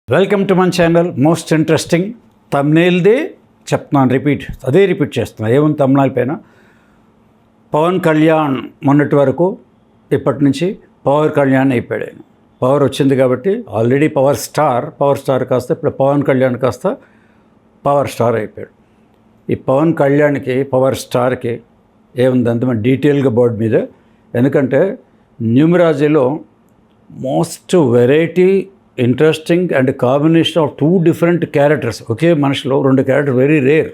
Welcome to my channel. Most interesting తమ్నేల్దే చెప్తున్నాను, repeat చేస్తున్నా. ఏముంది తమ్నాల్ పైన? పవన్ కళ్యాణ్ మొన్నటి వరకు ఇప్పటి నుంచి పవర్ కళ్యాణ్ అయిపోయాడు. ఆయన పవర్ వచ్చింది కాబట్టి ఆల్రెడీ పవర్ స్టార్ కాస్త ఇప్పుడు పవన్ కళ్యాణ్ కాస్త పవర్ స్టార్ అయిపోయాడు. ఈ పవన్ కళ్యాణ్కి పవర్ స్టార్కి ఏముంది అంత మన డీటెయిల్గా బోర్డు మీద. ఎందుకంటే న్యూమరాజీలో most variety interesting and combination of two different characters. ఒకే మనిషిలో రెండు character very rare,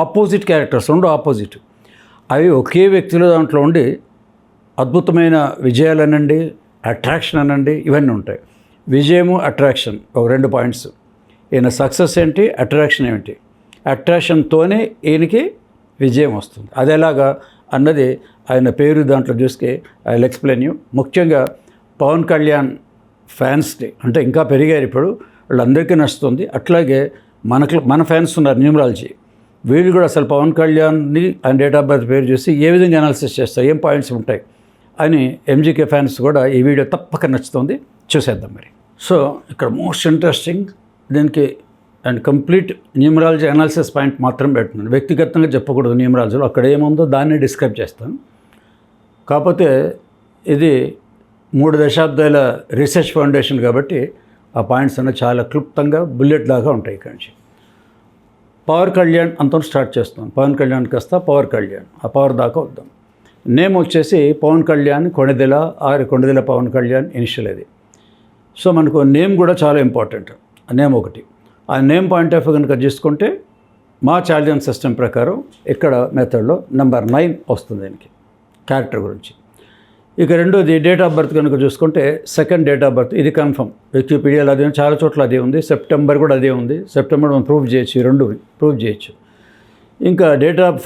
opposite characters, రెండు ఆపోజిట్. అవి ఒకే వ్యక్తిలో దాంట్లో ఉండి అద్భుతమైన విజయాలు అనండి, అట్రాక్షన్ అనండి, ఇవన్నీ ఉంటాయి. విజయము అట్రాక్షన్ ఒక 2 పాయింట్స్. ఈయన సక్సెస్ ఏంటి, అట్రాక్షన్ ఏమిటి, అట్రాక్షన్తోనే ఈయనకి విజయం వస్తుంది. అది ఎలాగా అన్నది ఆయన పేరు దాంట్లో చూస్తే ఐ విల్ ఎక్స్ప్లెయిన్ యూ. ముఖ్యంగా పవన్ కళ్యాణ్ ఫ్యాన్స్కి అంటే ఇంకా పెరిగారు ఇప్పుడు, వాళ్ళందరికీ నచ్చుతుంది. అట్లాగే మన ఫ్యాన్స్ ఉన్నారు న్యూమరాలజీ, వీళ్ళు కూడా అసలు పవన్ కళ్యాణ్ని ఆయన డేట్ ఆఫ్ బర్త్ పేరు చూసి ఏ విధంగా అనాలిసిస్ చేస్తారు, ఏం పాయింట్స్ ఉంటాయి అని ఎంజీకే ఫ్యాన్స్ కూడా ఈ వీడియో తప్పక నచ్చుతుంది. చూసేద్దాం మరి. సో ఇక్కడ మోస్ట్ ఇంట్రెస్టింగ్ దీనికి and complete numerology analysis point మాత్రం పెడుతున్నాను. వ్యక్తిగతంగా చెప్పకూడదు న్యూమరాలజీలో, అక్కడ ఏముందో దాన్ని డిస్క్రైబ్ చేస్తాను. కాకపోతే ఇది 3 దశాబ్దాల రీసెర్చ్ ఫౌండేషన్ కాబట్టి ఆ పాయింట్స్ అన్నీ చాలా క్లుప్తంగా బుల్లెట్ లాగా ఉంటాయి. ఇక్కడి నుంచి పవర్ కళ్యాణ్ అంతా స్టార్ట్ చేస్తాం. పవన్ కళ్యాణ్ కాస్త పవర్ కళ్యాణ్, ఆ పవర్ దాకా వద్దాం. నేమ్ వచ్చేసి పవన్ కళ్యాణ్ కొండదెల పవన్ కళ్యాణ్ ఇనిషియల్ అది. సో మనకు నేమ్ కూడా చాలా ఇంపార్టెంట్. నేమ్ ఒకటి. ఆ నేమ్ పాయింట్ ఆఫ్ వ్యూ కనుక చూసుకుంటే మా చార్జింగ్ సిస్టమ్ ప్రకారం ఇక్కడ మెథడ్లో నెంబర్ 9 వస్తుంది దీనికి క్యారెక్టర్ గురించి. ఇక రెండోది డేట్ ఆఫ్ బర్త్ కనుక చూసుకుంటే సెకండ్ డేట్ ఆఫ్ బర్త్, ఇది కన్ఫర్మ్. వికీపీడియాలో అదే ఉంది, చాలా చోట్ల అదే ఉంది. సెప్టెంబర్ కూడా అదే ఉంది. సెప్టెంబర్ మనం ప్రూవ్ చేయొచ్చు, ఈ రెండు ప్రూవ్ చేయొచ్చు. ఇంకా డేట్ ఆఫ్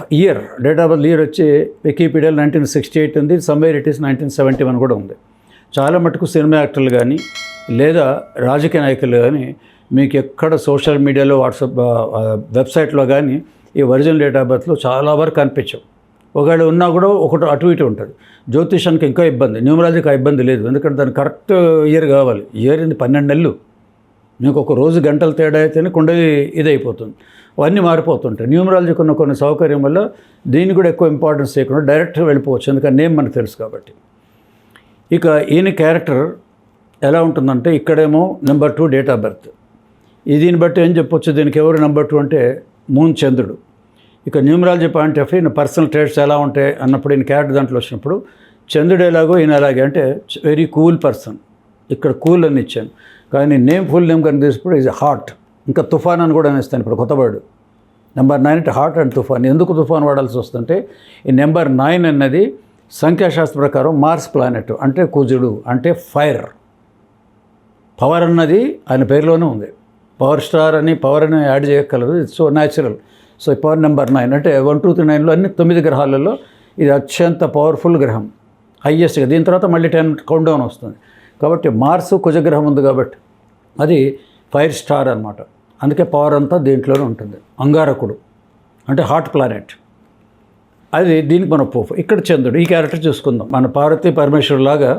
బర్త్ ఇయర్ వచ్చి వికీపీడియాలో 1968 ఉంది, సమ్వేర్ ఇట్ ఈస్ 1971 కూడా ఉంది. చాలా మటుకు సినిమా యాక్టర్లు కానీ లేదా రాజకీయ నాయకులు కానీ మీకు ఎక్కడ సోషల్ మీడియాలో వాట్సాప్ వెబ్సైట్లో కానీ ఈ ఒరిజినల్ డేట్ ఆఫ్ బర్త్లో చాలా వరకు కనిపించవు. ఒకవేళ ఉన్నా కూడా ఒకటి అటు ఇటు ఉంటుంది. జ్యోతిషానికి ఇంకా ఇబ్బంది, న్యూమరాలజీకి ఆ ఇబ్బంది లేదు. ఎందుకంటే దానికి కరెక్ట్ ఇయర్ కావాలి. ఇయర్ 12 నెలలు, మీకు ఒక రోజు గంటల తేడా అయితేనే కుండలి ఇదైపోతుంది. అవన్నీ మారిపోతుంటాయి. న్యూమరాలజీకి ఉన్న కొన్ని సౌకర్యం వల్ల దీన్ని కూడా ఎక్కువ ఇంపార్టెన్స్ చేయకుండా డైరెక్ట్గా వెళ్ళిపోవచ్చు, ఎందుకంటే నేమ్ మనకు తెలుసు కాబట్టి. ఇక ఈయన క్యారెక్టర్ ఎలా ఉంటుందంటే ఇక్కడేమో నెంబర్ 2 డేట్ ఆఫ్ బర్త్. దీన్ని బట్టి ఏం చెప్పొచ్చు, దీనికి ఎవరు నెంబర్ 2 అంటే మూన్ చంద్రుడు. ఇక numerology point of view personal traits ఎలా ఉంటాయి అన్నప్పుడు ఈయన క్యారెక్టర్ దాంట్లో వచ్చినప్పుడు చంద్రుడు ఎలాగో ఈయన అలాగే, అంటే వెరీ కూల్ పర్సన్. ఇక్కడ కూల్ అని ఇచ్చాను, కానీ నేమ్ ఫుల్ నేమ్ కనుక తీసుకుప్పుడు ఈజ్ హాట్. ఇంకా తుఫాన్ అని కూడా అనేస్తాను ఇప్పుడు కొత్త వర్డ్. నెంబర్ 9 అంటే హాట్ అండ్ తుఫాన్. ఎందుకు తుఫాన్ వాడాల్సి వస్తుంటే ఈ నెంబర్ 9 అన్నది సంఖ్యాశాస్త్ర ప్రకారం మార్స్ ప్లానెట్, అంటే కుజుడు, అంటే ఫైర్. పవర్ అన్నది ఆయన పేరులోనే ఉంది. పవర్ స్టార్ అని పవర్ అని యాడ్ చేయగలరు, ఇట్స్ సో న్యాచురల్. సో ఈ పవర్ నెంబర్ 9 అంటే 1, 2, 3, 9లో అన్ని 9 గ్రహాలలో ఇది అత్యంత పవర్ఫుల్ గ్రహం, హైయెస్ట్గా. దీని తర్వాత మళ్ళీ 10 కౌంట్ డౌన్ వస్తుంది. కాబట్టి మార్స్ కుజగ్రహం ఉంది కాబట్టి అది ఫైర్ స్టార్ అనమాట. అందుకే పవర్ అంతా దీంట్లోనే ఉంటుంది. అంగారకుడు అంటే హాట్ ప్లానెట్, అది దీనికి మన ప్రూఫ్. ఇక్కడ చంద్రుడు, ఈ క్యారెక్టర్ చూసుకుందాం. మన పార్వతీ పరమేశ్వరు లాగా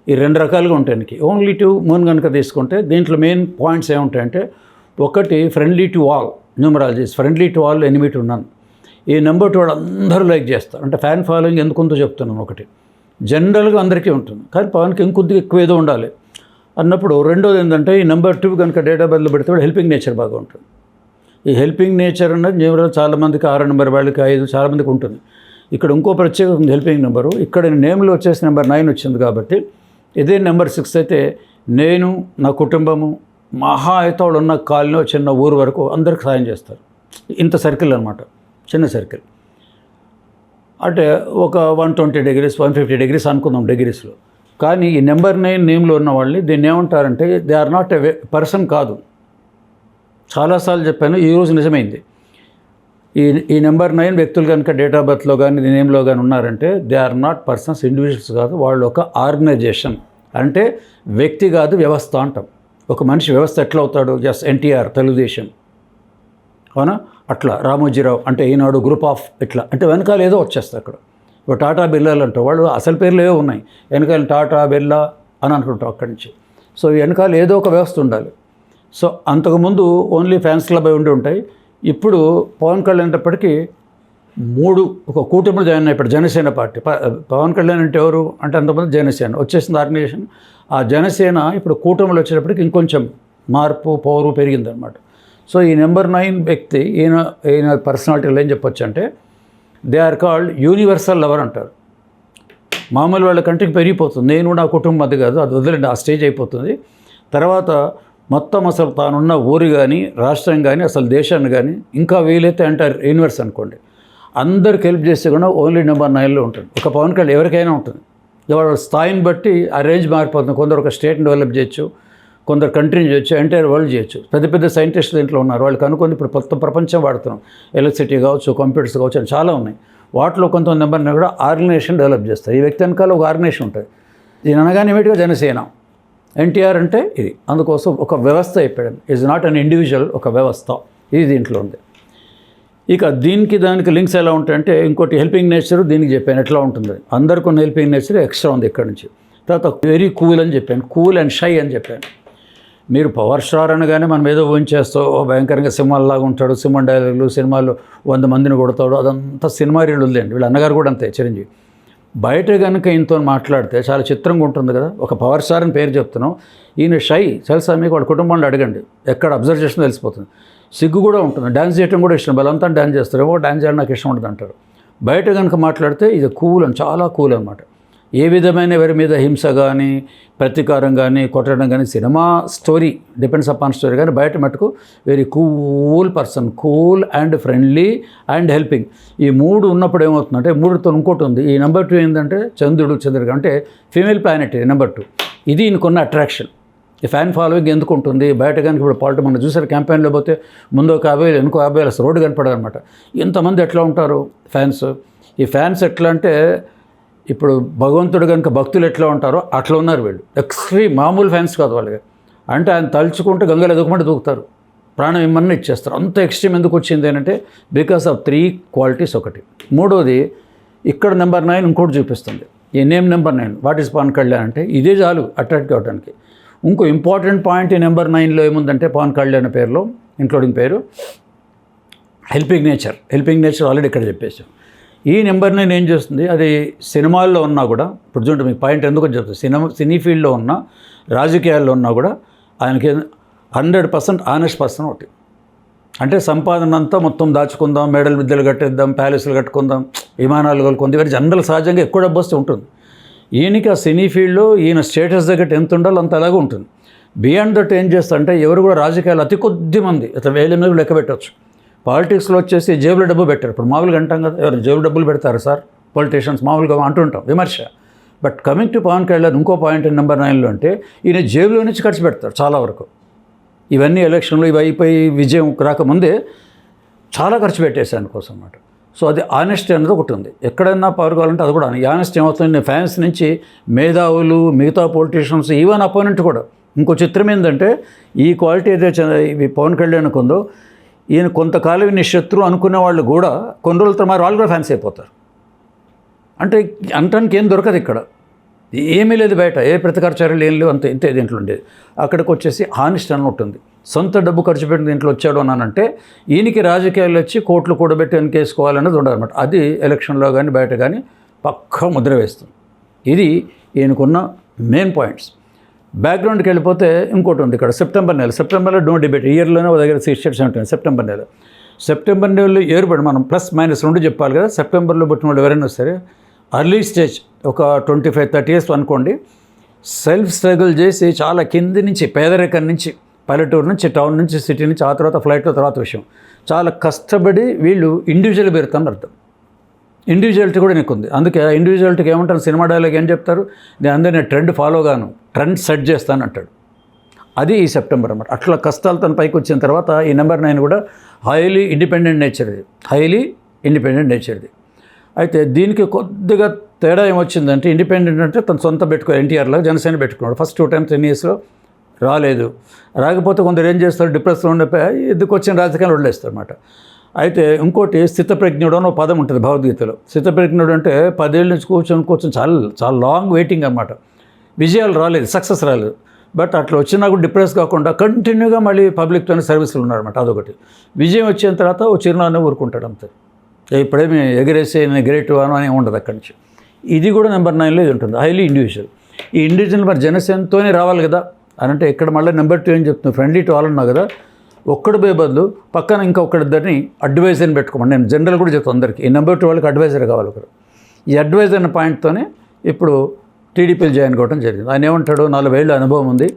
ఈ 2 రకాలుగా ఉంటాయి. ఓన్లీ 2 మూన్ కనుక తీసుకుంటే దీంట్లో మెయిన్ పాయింట్స్ ఏముంటాయంటే, ఒకటి friendly to all. Numerology's friendly to all, enemy to none. ఈ నెంబర్ 2 అందరూ లైక్ చేస్తారు. అంటే ఫ్యాన్ ఫాలోయింగ్ ఎందుకుందో చెప్తున్నాను. ఒకటి జనరల్గా అందరికీ ఉంటుంది, కానీ పవన్కి ఇంకొద్దిగా ఎక్కువ ఏదో ఉండాలి అన్నప్పుడు. రెండోది ఏంటంటే ఈ నెంబర్ 2 కనుక డేట్ ఆఫ్ బర్త్లో పెడితే హెల్పింగ్ నేచర్ బాగా ఉంటుంది. ఈ హెల్పింగ్ నేచర్ అన్నది న్యూమరాలజీ చాలామందికి 6 నెంబర్ వాళ్ళకి 5 చాలామందికి ఉంటుంది. ఇక్కడ ఇంకో ప్రత్యేకత ఉంది హెల్పింగ్ నెంబరు. ఇక్కడ నేమ్లో వచ్చేసి నెంబర్ 9 వచ్చింది కాబట్టి ఇదే నెంబర్ 6 అయితే నేను, నా కుటుంబము, మహా అయితే వాళ్ళు ఉన్న కాలనీ చిన్న ఊరు వరకు అందరికి సాయం చేస్తారు. ఇంత సర్కిల్ అనమాట, చిన్న సర్కిల్. అంటే ఒక 120 degrees 150 degrees అనుకుందాం డిగ్రీస్లో. కానీ ఈ నెంబర్ 9 నేమ్లో ఉన్న వాళ్ళని దీన్ని ఏమంటారంటే they are not a person కాదు. చాలాసార్లు చెప్పాను, ఈరోజు నిజమైంది. ఈ నెంబర్ 9 వ్యక్తులు కనుక డేట్ ఆఫ్ బర్త్లో కానీ నేమ్లో కానీ ఉన్నారంటే they are not persons, individuals కాదు. వాళ్ళు ఒక ఆర్గనైజేషన్. అంటే వ్యక్తి కాదు, వ్యవస్థ అంటాం. ఒక మనిషి వ్యవస్థ ఎట్లా అవుతాడు? ఎన్టీఆర్ తెలుగుదేశం, అవునా? అట్లా రామోజీరావు అంటే ఈనాడు గ్రూప్ ఆఫ్, ఇట్లా అంటే వెనకాల ఏదో వచ్చేస్తుంది అక్కడ. ఇప్పుడు టాటా బిర్లాలు అంటారు, వాళ్ళు అసలు పేర్లు ఏవో ఉన్నాయి, వెనకాల టాటా బిర్లా అని అనుకుంటాం అక్కడి నుంచి. సో వెనకాల ఏదో ఒక వ్యవస్థ ఉండాలి. సో అంతకుముందు ఓన్లీ ఫ్యాన్స్ క్లబ్ అవి ఉండి ఉంటాయి. ఇప్పుడు పవన్ కళ్యాణ్ అనేటప్పటికీ 3 ఒక కూటమిలో జాయిన్ అయిపోయాడు, జనసేన పార్టీ. పవన్ కళ్యాణ్ అంటే ఎవరు అంటే అంతమంది జనసేన వచ్చేసింది ఆర్గనైజేషన్. ఆ జనసేన ఇప్పుడు కూటమిలో వచ్చేటప్పటికి ఇంకొంచెం మార్పు పవరు పెరిగిందనమాట. సో ఈ నెంబర్ 9 వ్యక్తి ఈయన పర్సనాలిటీలు ఏం చెప్పొచ్చు అంటే they are called universal lover అంటారు. మామూలు వాళ్ళ కంటికి పెరిగిపోతుంది, నేను నా కుటుంబం అది కాదు, అది వదిలేండి, ఆ స్టేజ్ అయిపోతుంది. తర్వాత మొత్తం అసలు తానున్న ఊరు కానీ రాష్ట్రం కానీ అసలు దేశాన్ని కానీ ఇంకా వీలైతే అంటారు యూనివర్స్ అనుకోండి, అందరికి హెల్ప్ చేస్తే కూడా ఓన్లీ నెంబర్ 9లో ఉంటుంది. ఒక పవన్ కళ్యాణ్ ఎవరికైనా ఉంటుంది. వాళ్ళ స్థాయిని బట్టి ఆ రేంజ్ మారిపోతుంది. కొందరు ఒక స్టేట్ని డెవలప్ చేయొచ్చు, కొందరు కంట్రీని చేయొచ్చు, ఎంటైర్ వరల్డ్ చేయొచ్చు. పెద్ద పెద్ద సైంటిస్టులు దీంట్లో ఉన్నారు, వాళ్ళు కనుక్కొని ఇప్పుడు మొత్తం ప్రపంచం వాడుతున్నాం. ఎలక్ట్రిసిటీ కావచ్చు, కంప్యూటర్స్ కావచ్చు అని చాలా ఉన్నాయి. వాటిలో కొంత నెంబర్ని కూడా ఆర్గనైజేషన్ డెవలప్ చేస్తారు. ఈ వ్యక్తి వెనకాల ఒక ఆర్గనైజేషన్ ఉంటుంది. దీని అనగానే ఇమీడియట్గా జనసేన, ఎన్టీఆర్ అంటే ఇది. అందుకోసం ఒక వ్యవస్థ అయిపోయాడు. ఈజ్ నాట్ అన్ ఇండివిజువల్, ఒక వ్యవస్థ. ఇది దీంట్లో ఉంది. ఇక దీనికి దానికి లింక్స్ ఎలా ఉంటాయంటే ఇంకోటి హెల్పింగ్ నేచర్ దీనికి చెప్పాను ఎట్లా ఉంటుంది. అందరికీ ఉన్న హెల్పింగ్ నేచర్ ఎక్స్ట్రా ఉంది ఇక్కడ నుంచి. తర్వాత వెరీ కూల్ అని చెప్పాను, కూల్ అండ్ షై అని చెప్పాను. మీరు పవర్ స్టార్ అనగానే మనం ఏదో ఊహించేస్తాం, భయంకరంగా సింహాల్లాగా ఉంటాడు, సింహం డైలాగులు, సినిమాలు 100 మందిని కొడతాడు, అదంతా సినిమా రీళ్ళు ఉందండి. వీళ్ళ అన్నగారు కూడా అంతే, చిరంజీవి. బయట కనుక ఈయనతో మాట్లాడితే చాలా చిత్రంగా ఉంటుంది కదా. ఒక పవర్ స్టార్ అని పేరు చెప్తున్నాం, ఈయన షై. తెలుసా మీకు? వాడి కుటుంబంలో అడగండి, ఎక్కడ అబ్జర్వ్ చేసినా తెలిసిపోతుంది. సిగ్గు కూడా ఉంటుంది, డ్యాన్స్ చేయడం కూడా ఇష్టం, బలంతా డ్యాన్స్ చేస్తారు. ఏమో డ్యాన్స్ చేయడం నాకు ఇష్టం ఉంటుంది అంటారు. బయట కనుక మాట్లాడితే ఇది కూల్ అని, చాలా కూల్ అనమాట. ఏ విధమైన ఎవరి మీద హింస కానీ ప్రతీకారం కానీ కొట్టడం కానీ cinema story depends upon story, కానీ బయట మటుకు very cool person, cool and friendly and helping. ఈ 3 ఉన్నప్పుడు ఏమవుతుందంటే 3తో ఇంకోటి ఉంది. ఈ నెంబర్ 2 ఏంటంటే చంద్రుడు అంటే ఫీమేల్ ప్లానెట్ ఇది నెంబర్ 2. ఇది ఈయనకున్న అట్రాక్షన్. ఈ ఫ్యాన్ ఫాలోయింగ్ ఎందుకు ఉంటుంది బయట? కనుక ఇప్పుడు పాలిటీ మనం చూసారు, క్యాంపెయిన్లో పోతే ముందు ఒక 50,000 వెనుక 50,000 అసలు రోడ్డు కనపడదు అనమాట. ఇంతమంది ఎట్లా ఉంటారు ఫ్యాన్స్. ఈ ఫ్యాన్స్ ఎట్లా అంటే ఇప్పుడు భగవంతుడు కనుక భక్తులు ఎట్లా ఉంటారో అట్లా ఉన్నారు వీళ్ళు. ఎక్స్ట్రీమ్, మామూలు ఫ్యాన్స్ కాదు వాళ్ళకి. అంటే ఆయన తలుచుకుంటే గంగలు ఎదుగుమంటే దూకుతారు, ప్రాణం ఇమ్మని ఇచ్చేస్తారు. అంత ఎక్స్ట్రీమ్ ఎందుకు వచ్చింది అంటే బికాస్ ఆఫ్ 3 క్వాలిటీస్. ఒకటి. మూడోది ఇక్కడ నెంబర్ 9 ఇంకోటి చూపిస్తుంది. ఈ name number 9 what is Pawan Kalyan అంటే ఇదే చాలు అట్రాక్ట్ కావడానికి. ఇంకో ఇంపార్టెంట్ పాయింట్ ఈ నెంబర్ 9లో ఏముందంటే పవన్ కళ్యాణ్ పేరులో ఇంక్లూడింగ్ పేరు helping nature. Helping nature already ఇక్కడ చెప్పేసాం. ఈ నెంబర్ 9 ఏం చేస్తుంది, అది సినిమాల్లో ఉన్నా కూడా, ఇప్పుడు చూడండి మీకు పాయింట్ ఎందుకు చెప్తుంది, సినీ ఫీల్డ్లో ఉన్నా రాజకీయాల్లో ఉన్నా కూడా ఆయనకి 100% ఆనెస్ట్ పర్సన్ ఒకటి. అంటే సంపాదన అంతా మొత్తం దాచుకుందాం, మేడల్ విద్యలు కట్టేద్దాం, ప్యాలెస్లు కట్టుకుందాం, విమానాలు కొనుక్కుందాం, ఇవన్నీ జనరల్ సహజంగా ఎక్కువ డబ్బు వస్తూ ఉంటుంది. ఈయనకి ఆ సినీ ఫీల్డ్లో ఈయన స్టేటస్ దగ్గర ఎంత ఉండాలో అంత అలాగే ఉంటుంది. బియాండ్ దట్ ఏం చేస్తా అంటే ఎవరు కూడా రాజకీయాలు అతి కొద్ది మంది అతను వేల మీద లెక్క పెట్టవచ్చు. పాలిటిక్స్లో వచ్చేసి జేబులో డబ్బు పెట్టారు. ఇప్పుడు మామూలుగా అంటాం కదా, ఎవరు జేబులో డబ్బులు పెడతారు సార్ పొలిటీషియన్స్, మామూలుగా అంటుంటాం విమర్శ. But coming to Pawan Kalyan ఇంకో పాయింట్ నెంబర్ 9లో అంటే ఈయన జేబులో నుంచి ఖర్చు పెడతారు చాలా వరకు. ఇవన్నీ ఎలక్షన్లు ఇవి అయిపోయి విజయం రాకముందే చాలా ఖర్చు పెట్టేశాను కోసం అన్నమాట. సో అది ఆనెస్టీ అనేది ఒకటి ఉంది. ఎక్కడైనా పవర్ కావాలంటే అది కూడా ఈ ఆనెస్టీ ఏమవుతుంది, ఫ్యాన్స్ నుంచి మేధావులు, మిగతా పొలిటీషియన్స్, ఈవెన్ అపోనెంట్ కూడా. ఇంకో చిత్రం ఏంటంటే ఈ క్వాలిటీ ఏదైతే ఈ పవన్ కళ్యాణ్కి ఉందో, ఈయన కొంతకాలం ఈయన శత్రువు అనుకునే వాళ్ళు కూడా కొన్ని రోజుల తర్వాత వాళ్ళు కూడా ఫ్యాన్స్ అయిపోతారు. అంటే అంటానికి ఏం దొరకదు ఇక్కడ, ఏమీ లేదు బయట, ఏ ప్రతికార చర్యలు ఏం లేవు, అంతే ఇంతే దీంట్లో ఉండేది. అక్కడికి వచ్చేసి హానెస్ట్ అని ఉంటుంది. సొంత డబ్బు ఖర్చు పెట్టి దీంట్లో వచ్చాడు అన్నానంటే ఈయనకి రాజకీయాలు వచ్చి కోట్లు కూడబెట్టి వెనకేసుకోవాలన్నది ఉండదన్నమాట. అది ఎలక్షన్లో కానీ బయట కానీ పక్కా ముద్ర వేస్తుంది. ఇది ఈయనకున్న మెయిన్ పాయింట్స్. బ్యాక్గ్రౌండ్కి వెళ్ళిపోతే ఇంకోటి ఉంది ఇక్కడ. సెప్టెంబర్లో నో డిబేట్, ఇయర్లోనే ఒక దగ్గర 6-7 సెప్టెంబర్ నెలలో ఏర్పడి మనం +-2 చెప్పాలి కదా. సెప్టెంబర్లో పుట్టిన వాళ్ళు ఎవరైనా సరే అర్లీ స్టేజ్ ఒక 25-30 years అనుకోండి, సెల్ఫ్ స్ట్రగుల్ చేసి చాలా కింది నుంచి పేదరికం నుంచి, పల్లెటూరు నుంచి, టౌన్ నుంచి, సిటీ నుంచి, ఆ తర్వాత ఫ్లైట్లో తర్వాత విషయం, చాలా కష్టపడి వీళ్ళు ఇండివిజువల్ పెడతామని అర్థం. ఇండివిజువాలిటీ కూడా నీకు ఉంది. అందుకే ఇండివిజువాలిటీకి ఏమంటారు, సినిమా డైలాగ్ ఏం చెప్తారు, నేను అందరినీ ట్రెండ్ ఫాలో గాను, ట్రెండ్ సెట్ చేస్తాను అంటాడు. అది ఈ సెప్టెంబర్ అన్నమాట. అట్లా కష్టాలు తన పైకి వచ్చిన తర్వాత ఈ నెంబర్ 9 కూడా హైలీ ఇండిపెండెంట్ నేచర్ది. అయితే దీనికి కొద్దిగా తేడా ఏమొచ్చిందంటే, ఇండిపెండెంట్ అంటే తను సొంత ఎన్టీఆర్లాగా జనసేన పెట్టుకున్నాడు. ఫస్ట్ 2 times 10 yearsలో రాలేదు. రాకపోతే కొందరు ఏం చేస్తారు, డిప్రెస్లో ఉండిపోయి ఎందుకు వచ్చిన రాజకీయాలు వదిలేస్తారు అన్నమాట. అయితే ఇంకోటి స్థితప్రజ్ఞుడు అని ఒక పదం ఉంటుంది భగవద్గీతలో. స్థితప్రజ్ఞుడు అంటే 10 ఏళ్ళ నుంచి కూర్చొని చాలా చాలా లాంగ్ వెయిటింగ్ అనమాట. విజయాలు రాలేదు, సక్సెస్ రాలేదు. బట్ అట్లా వచ్చినా కూడా డిప్రెస్ కాకుండా కంటిన్యూగా మళ్ళీ పబ్లిక్తోనే సర్వీసులు ఉన్నారన్నమాట. అదొకటి. విజయం వచ్చిన తర్వాత ఓ చిరునానే ఊరుకుంటాడు అంతే. ఇప్పుడేమి ఎగరేసే గ్రేట్ వాను అని ఉండదు అక్కడి నుంచి. ఇది కూడా నెంబర్ 9లో ఇది ఉంటుంది, హైలీ ఇండివిజువల్. ఈ ఇండివిజువల్ మరి జనసేనతోనే రావాలి కదా అని అంటే ఇక్కడ మళ్ళీ నెంబర్ 2 ఏం చెప్తున్నాను, ఫ్రెండ్లీ టు ఆల్ అన్నా కదా. ఒక్కడు పోయే బదులు పక్కన ఇంకా ఒక్కడిద్దరిని అడ్వైజర్ని పెట్టుకోమని నేను జనరల్ కూడా చెప్తాను అందరికీ. ఈ నెంబర్ 2 వాళ్ళకి అడ్వైజర్ కావాలి ఒకరు. ఈ అడ్వైజర్ అన్న పాయింట్తోనే ఇప్పుడు టీడీపీలు జాయిన్ కావడం జరిగింది. ఆయన ఏమంటాడు, 40 ఏళ్ళ అనుభవం ఉంది,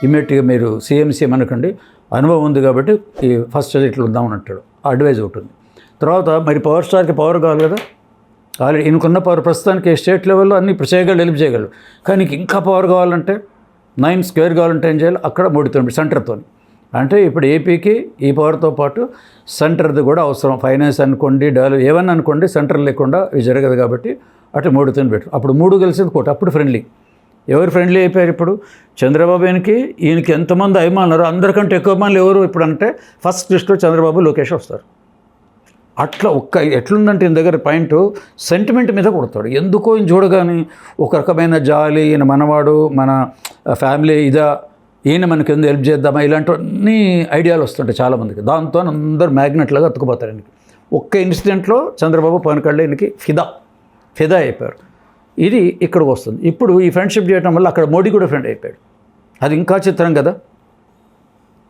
ఇమీడియట్గా మీరు సీఎం అనకండి, అనుభవం ఉంది కాబట్టి ఈ ఫస్ట్ ఇట్లా ఉందామని అంటాడు. అడ్వైజ్ ఉంటుంది. తర్వాత మరి పవర్ స్టార్కి పవర్ కావాలి కదా. ఆల్రెడీ ఈయనకున్న పవర్ ప్రస్తుతానికి స్టేట్ లెవెల్లో అన్ని ఇప్పుడు చేయగలడు, హెల్ప్ చేయగలడు. కానీ ఇంకా పవర్ కావాలంటే 9 స్క్వేర్ కావాలంటే ఏం చేయాలి, అక్కడ 3 సెంటర్తో. అంటే ఇప్పుడు ఏపీకి ఈ పవర్తో పాటు సెంటర్ది కూడా అవసరం. ఫైనాన్స్ అనుకోండి, డెవలప్ ఏమన్నా అనుకోండి, సెంటర్ లేకుండా ఇది జరగదు కాబట్టి అటు 3 పెట్టు. అప్పుడు 3 కలిసింది కోట. అప్పుడు ఫ్రెండ్లీ. ఎవరు ఫ్రెండ్లీ అయిపోయారు ఇప్పుడు? చంద్రబాబు ఈయనకి ఎంతమంది అభిమానులు, అందరికంటే ఎక్కువ అభిమానులు ఎవరు ఇప్పుడు అంటే ఫస్ట్ లిస్ట్లో చంద్రబాబు, లోకేష్ వస్తారు. అట్లా ఎట్లుందంటే ఈయన దగ్గర పాయింట్ సెంటిమెంట్ మీద కొడతాడు. ఎందుకో ఈయన చూడగానే ఒక రకమైన జాలి, ఈయన మనవాడు, మన ఫ్యామిలీ ఇదా, ఈయన మనకి ఎందుకు హెల్ప్ చేద్దామా, ఇలాంటివన్నీ ఐడియాలు వస్తుంటాయి చాలామందికి. దాంతో అందరూ మ్యాగ్నెట్లాగా అతుకుపోతారు ఈయనకి. ఒక్క ఇన్సిడెంట్లో చంద్రబాబు పవన్ కళ్యాణ్ ఈయనకి ఫిదా అయిపోయారు. ఇది ఇక్కడికి వస్తుంది. ఇప్పుడు ఈ ఫ్రెండ్షిప్ చేయడం వల్ల అక్కడ మోడీ కూడా ఫ్రెండ్ అయిపోయాడు. అది ఇంకా చిత్రం కదా.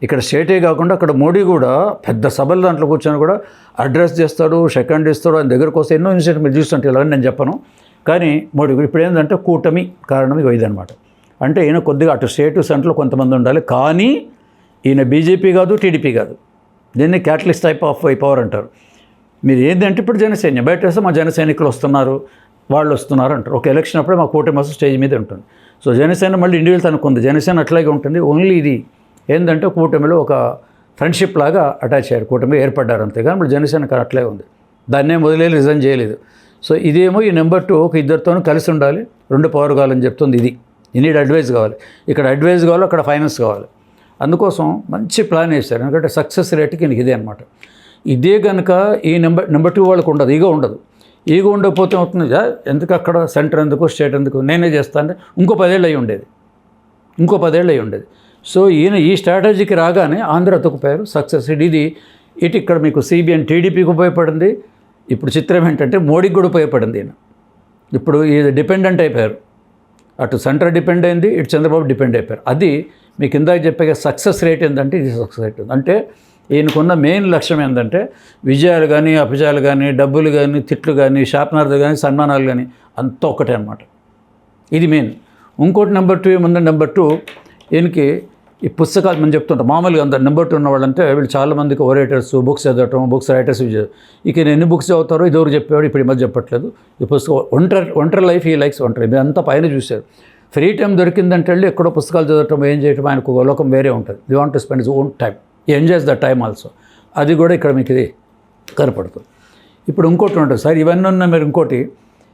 ఇక్కడ స్టేటే కాకుండా అక్కడ మోడీ కూడా పెద్ద సభలు దాంట్లో కూర్చొని కూడా అడ్రస్ చేస్తాడు, సెకండ్ ఇస్తాడు, ఆయన దగ్గరకు వస్తే ఎన్నో ఇన్సిడెంట్ మీరు చూస్తుంటే ఇలా నేను చెప్పను. కానీ మోడీ ఇప్పుడు ఏంటంటే కూటమి కారణం ఇదనమాట. అంటే ఈయన కొద్దిగా అటు స్టేటు సెంటర్లో కొంతమంది ఉండాలి, కానీ ఈయన బీజేపీ కాదు, టీడీపీ కాదు. దీన్ని క్యాటలిస్ట్ టైప్ ఆఫ్ పవర్ అంటారు. మీరు ఏంటంటే ఇప్పుడు జనసైన్యం బయట వేస్తే మా జన సైనికులు వస్తున్నారు, వాళ్ళు వస్తున్నారు అంటారు. ఒక ఎలక్షన్ అప్పుడే మా కూటమి వస్తే స్టేజ్ మీద ఉంటుంది. సో జనసేన మళ్ళీ ఇండివిజువల్ అనుకుంది, జనసేన అట్లాగే ఉంటుంది. ఓన్లీ ఇది ఏంటంటే కూటమిలో ఒక ఫ్రెండ్షిప్ లాగా అటాచ్ అయ్యారు, కూటమి ఏర్పడ్డారు అంతే. కానీ ఇప్పుడు జనసేన అట్లాగే ఉంది, దాన్నే వదిలేదు, రిజైన్ చేయలేదు. సో ఇదేమో ఈ నెంబర్ 2 ఒక ఇద్దరితోనూ కలిసి ఉండాలి, 2 పవర్ కావాలని చెప్తుంది. ఇది నీడ్ అడ్వైజ్ కావాలి, ఇక్కడ అడ్వైజ్ కావాలి, అక్కడ ఫైనాన్స్ కావాలి. అందుకోసం మంచి ప్లాన్ వేస్తారు. ఎందుకంటే సక్సెస్ రేట్కి నీకు ఇదే అనమాట. ఇదే కనుక ఈ నెంబర్ 2 వాళ్ళకు ఉండదు, ఈగో ఉండదు. ఈగో ఉండకపోతే అవుతుంది, ఎందుకు అక్కడ సెంటర్ ఎందుకు, స్టేట్ ఎందుకు, నేనే చేస్తాను. ఇంకో 10 ఏళ్ళు అయి ఉండేది. సో ఈయన ఈ స్ట్రాటజీకి రాగానే ఆంధ్ర అతుకుపోయారు, సక్సెస్. ఇది ఇక్కడ మీకు సిబిఎన్ టీడీపీకి ఉపయోగపడింది. ఇప్పుడు చిత్రం ఏంటంటే మోడీకి కూడా ఉపయోగపడింది. ఈయన ఇప్పుడు ఇది డిపెండెంట్ అయిపోయారు. అటు సెంటర్ డిపెండ్ అయింది, ఇటు చంద్రబాబు డిపెండ్ అయిపోయారు. అది మీకు ఇందాక చెప్పే సక్సెస్ రేట్ ఏంటంటే ఇది సక్సెస్ రేట్. అంటే ఈయనకున్న మెయిన్ లక్ష్యం ఏంటంటే విజయాలు కానీ, అపజయాలు కానీ, డబ్బులు కానీ, తిట్లు కానీ, షార్ప్నర్లు కానీ, సన్మానాలు కానీ అంతా ఒక్కటే అనమాట. ఇది మెయిన్. ఇంకోటి నెంబర్ 2 ఏముంది, నెంబర్ 2 ఈయనకి ఈ పుస్తకాలు మనం చెప్తుంటాం. మామూలుగా అంత నెంబర్ 2 ఉన్న వాళ్ళంటే వీళ్ళు చాలామందికి ఓరేటర్స్, బుక్స్ చదవటం, బుక్స్ రైటర్స్. ఇక నేను ఎన్ని బుక్స్ చదువుతారో ఇదివరకు చెప్పేవాడు, ఇప్పుడు ఈ మధ్య చెప్పట్లేదు. ఈ పుస్తకం ఒంటరి లైఫ్, ఈ లైక్స్ ఒంటరి. మీరు అంతా పైన చూశారు. ఫ్రీ టైం దొరికిందంటే వెళ్ళి ఎక్కడో పుస్తకాలు చదవటం, ఏం చేయటం, ఆయనకు ఒక లోకం వేరే ఉంటుంది. You want to spend his own time, enjoys the time also. అది కూడా ఇక్కడ మీకు ఇది కనపడుతుంది. ఇప్పుడు ఇంకోటి ఉంటుంది సార్, ఇవన్నీ ఉన్న మీరు ఇంకోటి,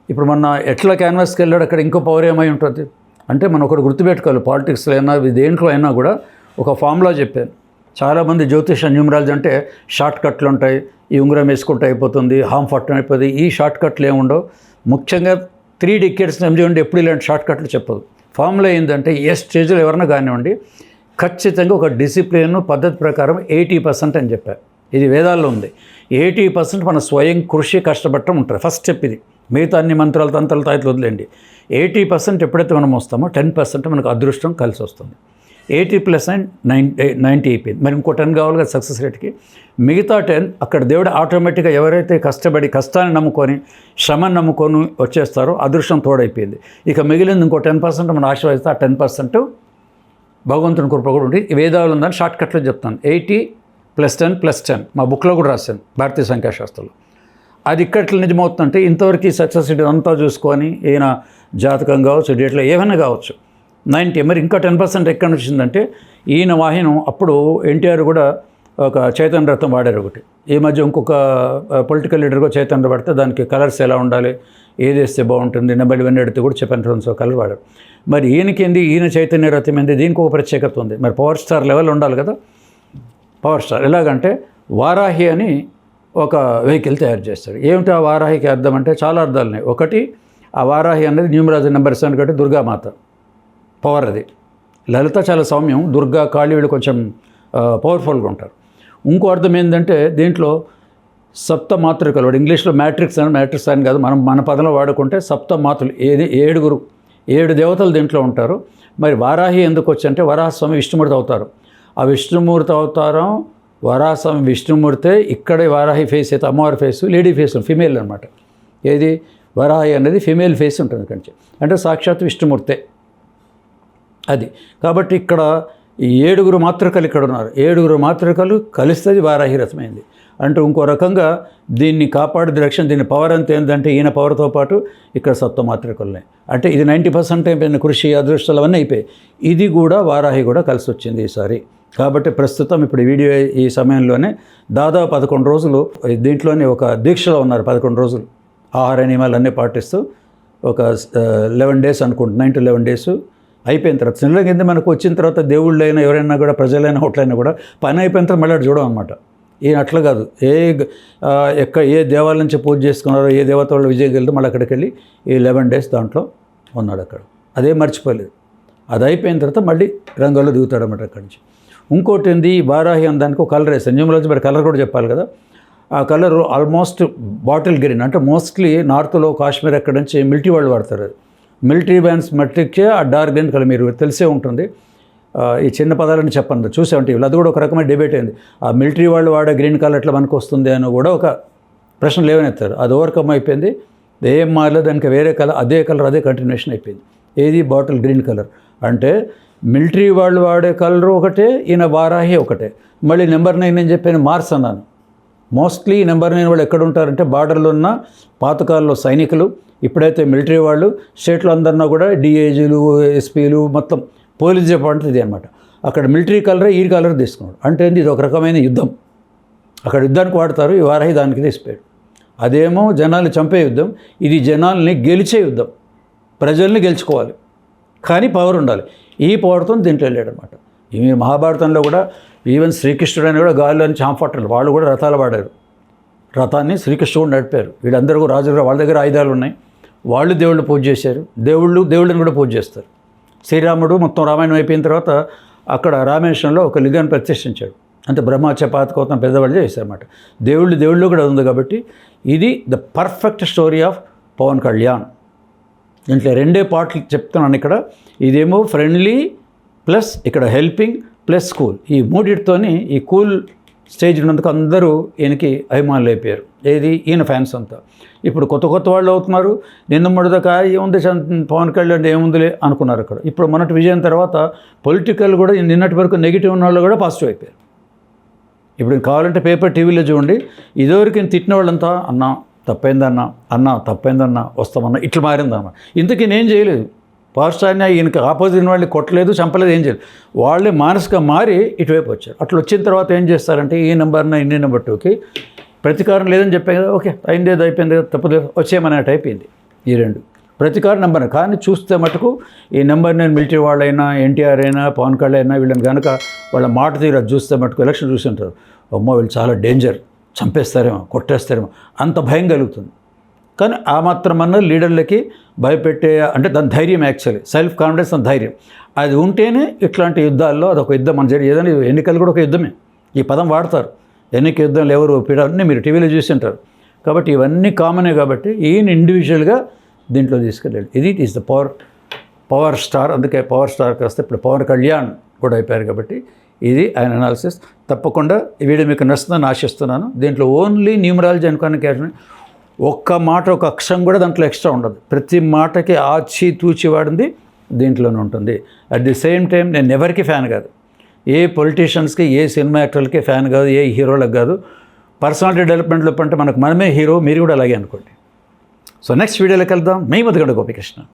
ఇప్పుడు మొన్న ఎట్లా క్యాన్వాస్కి వెళ్ళాడు, అక్కడ ఇంకో పవర్ ఏమై ఉంటుంది అంటే మనం ఒకటి గుర్తుపెట్టుకోవాలి. పాలిటిక్స్లో అయినా దేంట్లో అయినా కూడా ఒక ఫార్ములా చెప్పాను. చాలామంది జ్యోతిష న్యూమరాలజీ అంటే షార్ట్ కట్లు ఉంటాయి, ఈ ఉంగరం వేసుకుంటే అయిపోతుంది, హామ్ ఫట్టం అయిపోతుంది. ఈ షార్ట్ కట్లు ఏముండవు. ముఖ్యంగా 3 డికేడ్స్ ఉండి ఎప్పుడు ఇలాంటి షార్ట్ కట్లు చెప్పదు. ఫార్ములా ఏంటంటే ఏ స్టేజ్లో ఎవరైనా కానివ్వండి, ఖచ్చితంగా ఒక డిసిప్లిన్ పద్ధతి ప్రకారం 80% అని చెప్పారు. ఇది వేదాల్లో ఉంది. 80% మన స్వయం కృషి, కష్టపడటం ఉంటుంది. ఫస్ట్ స్టెప్ ఇది. మిగతా అన్ని మంత్రాలు, తంత్రాలు, తాయితులు వదిలేండి. 80% ఎప్పుడైతే మనం వస్తామో 10% మనకు అదృష్టం కలిసి వస్తుంది. 80% 90 అయిపోయింది. మరి ఇంకో 10 కావాలి కదా సక్సెస్ రేట్కి. మిగతా 10 అక్కడ దేవుడు ఆటోమేటిక్గా ఎవరైతే కష్టపడి, కష్టాన్ని నమ్ముకొని, శ్రమను నమ్ముకొని వచ్చేస్తారో అదృష్టం తోడైపోయింది. ఇక మిగిలింది ఇంకో 10% మనం ఆశీర్వదిస్తే ఆ 10% భగవంతుని కృప కూడా ఉండి ఈ వేదాలు ఉందని షార్ట్ కట్లో చెప్తాను. 80 + 10 + 10 మా బుక్లో కూడా రాశాను, భారతీయ సంఖ్యాశాస్త్రంలో. అది ఇక్కట్లు నిజమవుతుందంటే ఇంతవరకు ఈ సక్సెస్ రేట్ అంతా చూసుకొని ఈయన జాతకం కావచ్చు, డేట్లో ఏమైనా కావచ్చు 90. మరి ఇంకా 10% ఎక్కడి నుంచి వచ్చిందంటే ఈయన వాహనం. అప్పుడు ఎన్టీఆర్ కూడా ఒక చైతన్య రథం వాడారు ఒకటి. ఈ మధ్య ఇంకొక పొలిటికల్ లీడర్గా చైతన్య పడితే దానికి కలర్స్ ఎలా ఉండాలి, ఏది వేస్తే బాగుంటుంది, నెంబర్ ఇవన్నీ అడిగితే కూడా చెప్పాను, సో కలర్ వాడారు. మరి ఈయనకేంది, ఈయన చైతన్య రథం ఏంది, దీనికి ఒక ప్రత్యేకత ఉంది. మరి పవర్ స్టార్ లెవెల్ ఉండాలి కదా. పవర్ స్టార్ ఎలాగంటే వారాహి అని ఒక వెహికల్ తయారు చేస్తాడు. ఏమిటి ఆ వారాహికి అర్థం అంటే చాలా అర్థాలు ఉన్నాయి. ఒకటి, ఆ వారాహి అనేది న్యూమరాలజీ నెంబర్ 7 కాబట్టి దుర్గామాత పవర్. అది లలిత చాలా సౌమ్యం, దుర్గా కాళీ వీళ్ళు కొంచెం పవర్ఫుల్గా ఉంటారు. ఇంకో అర్థం ఏంటంటే దీంట్లో సప్త మాతృకలు, వాడు ఇంగ్లీష్లో మ్యాట్రిక్స్ అని కాదు, మన పదంలో వాడుకుంటే సప్త మాతృలు, 7 దేవతలు దీంట్లో ఉంటారు. మరి వారాహి ఎందుకు వచ్చంటే వరాహస్వామి విష్ణుమూర్తి అవుతారు. ఆ విష్ణుమూర్తి అవతారం వరాహస్వామి విష్ణుమూర్తే. ఇక్కడే వారాహి ఫేస్ అయితే అమ్మవారి ఫేస్ లేడీ ఫేస్ ఫిమేల్ అనమాట. ఏది వరాహి అనేది ఫిమేల్ ఫేస్ ఉంటుంది కంచి, అంటే సాక్షాత్ విష్ణుమూర్తే అది. కాబట్టి ఇక్కడ ఈ 7 మాతృకలు ఇక్కడ ఉన్నారు. 7 మాతృకలు కలిస్తే వారాహి రథమైంది. అంటూ ఇంకో రకంగా దీన్ని కాపాడే రక్షణ, దీని పవర్ అంత ఏంటంటే ఈయన పవర్తో పాటు ఇక్కడ సప్త మాతృకలున్నాయి. అంటే ఇది 90% అయిపోయిన కృషి అదృష్టాలు అవన్నీ అయిపోయాయి. ఇది కూడా వారాహి కూడా కలిసి వచ్చింది ఈసారి. కాబట్టి ప్రస్తుతం ఇప్పుడు వీడియో ఈ సమయంలోనే దాదాపు 11 రోజులు దీంట్లోనే ఒక దీక్షలో ఉన్నారు. 11 రోజులు ఆహార నియమాలన్నీ పాటిస్తూ ఒక 11 days అనుకుంటున్నాను, 9 to 11 days అయిపోయిన తర్వాత చిన్నగా కింద మనకు వచ్చిన తర్వాత దేవుళ్ళైనా ఎవరైనా కూడా ప్రజలైనా ఒకట్లైనా కూడా పని అయిపోయిన తర్వాత మళ్ళీ చూడం అనమాట. ఈయన అట్లా కాదు, ఏ దేవాలయం నుంచి పూజ చేసుకున్నారో, ఏ దేవత వాళ్ళు విజయం వెళ్తే మళ్ళీ అక్కడికి వెళ్ళి ఈ 11 days దాంట్లో ఉన్నాడు అక్కడ. అదే మర్చిపోలేదు. అది అయిపోయిన తర్వాత మళ్ళీ రంగంలో దిగుతాడు అన్నమాట అక్కడి నుంచి. ఇంకోటి ఏంది, వారాహి అందానికి ఒక కలర్ వేస్తాను. న్యూమరాలజీ మరి కలర్ కూడా చెప్పాలి కదా. ఆ కలర్ ఆల్మోస్ట్ బాటిల్ గ్రీన్, అంటే మోస్ట్లీ నార్త్లో కాశ్మీర్ అక్కడి నుంచి మిలిటరీ వాళ్ళు వాడతారు. అది మిలిటరీ బ్యాండ్స్ మట్టికే ఆ డార్క్ గ్రీన్ కలర్ మీరు తెలిసే ఉంటుంది. ఈ చిన్న పదాలని చెప్పండి చూసే ఉంటాయి. అది కూడా ఒక రకమైన డిబేట్ అయింది. ఆ మిలిటరీ వాళ్ళు వాడే గ్రీన్ కలర్ ఎట్లా మనకు వస్తుంది అని కూడా ఒక ప్రశ్న లేవనెత్తారు. అది ఓవర్కమ్ అయిపోయింది. ఏం మారలేదు, దానికి వేరే కలర్, అదే కలర్ అదే కంటిన్యూషన్ అయిపోయింది. ఏది బాటిల్ గ్రీన్ కలర్ అంటే మిలిటరీ వాళ్ళు వాడే కలర్ ఒకటే, ఈయన వారాహి ఒకటే. మళ్ళీ నెంబర్ 9 నేను చెప్పాను మార్స్ అన్నాను. మోస్ట్లీ నెంబర్ 9 వాళ్ళు ఎక్కడ ఉంటారంటే బార్డర్లో ఉన్న పాతకాలంలో సైనికులు, ఇప్పుడైతే మిలిటరీ వాళ్ళు, స్టేట్లో అందరినా కూడా డిఐజీలు, ఎస్పీలు, మొత్తం పోలీస్ డిపార్ట్మెంట్ ఇది అనమాట. అక్కడ మిలిటరీ కలరే ఈ కలర్ తీసుకున్నాడు. అంటే ఇది ఒక రకమైన యుద్ధం. అక్కడ యుద్ధానికి వాడతారు, ఈ వారాహి దానికి తీసిపోయాడు. అదేమో జనాల్ని చంపే యుద్ధం, ఇది జనాల్ని గెలిచే యుద్ధం. ప్రజల్ని గెలుచుకోవాలి కానీ పవర్ ఉండాలి. ఈ పవర్తో దీంట్లో వెళ్ళాడు అనమాట. ఈ మహాభారతంలో కూడా ఈవెన్ శ్రీకృష్ణుడు అని కూడా గాలిలోని చాంపట్టలు వాళ్ళు కూడా రథాలు వాడారు. రథాన్ని శ్రీకృష్ణుడు నడిపారు. వీళ్ళందరూ కూడా రాజుగారు, వాళ్ళ దగ్గర ఆయుధాలు ఉన్నాయి, వాళ్ళు దేవుళ్ళు పూజ చేశారు. దేవుళ్ళని కూడా పూజ చేస్తారు. శ్రీరాముడు మొత్తం రామాయణం అయిపోయిన తర్వాత అక్కడ రామేశ్వరంలో ఒక లింగాన్ని ప్రతిష్ఠించాడు. అంటే బ్రహ్మహత్య పాతకోతం పెద్దవాళ్ళు చేశారన్నమాట. దేవుళ్ళు కూడా ఉంది. కాబట్టి ఇది the perfect story of Pawan Kalyan. దీంట్లో 2 పార్ట్లు చెప్తున్నాను ఇక్కడ. ఇదేమో ఫ్రెండ్లీ ప్లస్ ఇక్కడ హెల్పింగ్ ప్లస్ కూల్. ఈ మూడిటితోని ఈ కూల్ స్టేజ్ ఉన్నందుకు అందరూ ఈయనకి అభిమానులు అయిపోయారు. ఏది ఈయన ఫ్యాన్స్ అంతా. ఇప్పుడు కొత్త వాళ్ళు అవుతున్నారు. నిన్న మొదటిదాకా ఏముంది పవన్ కళ్యాణ్ ఏముందిలే అనుకున్నారు అక్కడ. ఇప్పుడు మొన్నటి విజయం తర్వాత పొలిటికల్ కూడా నిన్నటి వరకు నెగిటివ్ ఉన్న వాళ్ళు కూడా పాజిటివ్ అయిపోయారు. ఇప్పుడు కావాలంటే పేపర్ టీవీలో చూడండి, ఇదివరకు తిట్టిన వాళ్ళంతా అన్నా తప్పైందన్నా వస్తామన్నా ఇట్లా మారిందన్న. ఇంతకీ నేను చేయలేదు, పవర్ స్టార్ని ఈయనకి ఆపోజిట్ వాళ్ళని కొట్టలేదు, చంపలేదు, ఏం చేయలేదు. వాళ్ళే మానసికంగా మారి ఇటువైపు వచ్చారు. అట్లా వచ్చిన తర్వాత ఏం చేస్తారంటే ఈ నెంబర్న ఇన్ని నెంబర్ 2కి ప్రతీకారం లేదని చెప్పాను కదా, ఓకే అయిపోయింది కదా, తప్పలేదు వచ్చేయమనేట అయిపోయింది. ఈ 2 ప్రతీకారం నెంబర్. కానీ చూస్తే మటుకు ఈ నెంబర్ 9 మిలిటరీ వాళ్ళైనా, ఎన్టీఆర్ అయినా, పవన్ కళ్యాణ్ అయినా వీళ్ళని కనుక వాళ్ళ మాట తీరా చూస్తే మటుకు ఎలక్షన్ చూస్తుంటారు, అమ్మో వీళ్ళు చాలా డేంజర్, చంపేస్తారేమో, కొట్టేస్తారేమో, అంత భయం కలుగుతుంది. కానీ ఆ మాత్రమన్నా లీడర్లకి భయపెట్టే, అంటే దాని ధైర్యం, యాక్చువల్లీ సెల్ఫ్ కాన్ఫిడెన్స్, దాని ధైర్యం అది ఉంటేనే ఇట్లాంటి యుద్ధాల్లో అదొక యుద్ధం. మన ఏదైనా ఎన్నికలు కూడా ఒక యుద్ధమే. ఈ పదం వాడతారు, ఎన్నిక యుద్ధంలో ఎవరు అన్నీ మీరు టీవీలో చూస్తుంటారు. కాబట్టి ఇవన్నీ కామనే. కాబట్టి ఈయన ఇండివిజువల్గా దీంట్లో తీసుకెళ్ళాడు. ఇది ఈజ్ ద పవర్ స్టార్. అందుకే పవర్ స్టార్ కాస్తే ఇప్పుడు పవన్ కళ్యాణ్ కూడా అయిపోయారు. కాబట్టి ఇది ఆయన అనాలిసిస్. తప్పకుండా ఈ వీడియో మీకు నచ్చుతుందని ఆశిస్తున్నాను. దీంట్లో ఓన్లీ న్యూమరాలజీ అనుకోని ఒక్క మాట, ఒక అక్షరం కూడా దాంట్లో ఎక్స్ట్రా ఉండదు. ప్రతి మాటకి ఆచి తూచి వాడింది దీంట్లోనే ఉంటుంది. అట్ ది సేమ్ టైం నేను ఎవరికి ఫ్యాన్ కాదు, ఏ పొలిటీషియన్స్కి, ఏ సినిమా యాక్టర్లకి ఫ్యాన్ కాదు, ఏ హీరోలకు కాదు. పర్సనాలిటీ డెవలప్మెంట్లో అంటే మనకు మనమే హీరో, మీరు కూడా అలాగే అనుకోండి. సో నెక్స్ట్ వీడియోలోకి వెళ్దాం. మీ మధుగండ గోపికృష్ణ.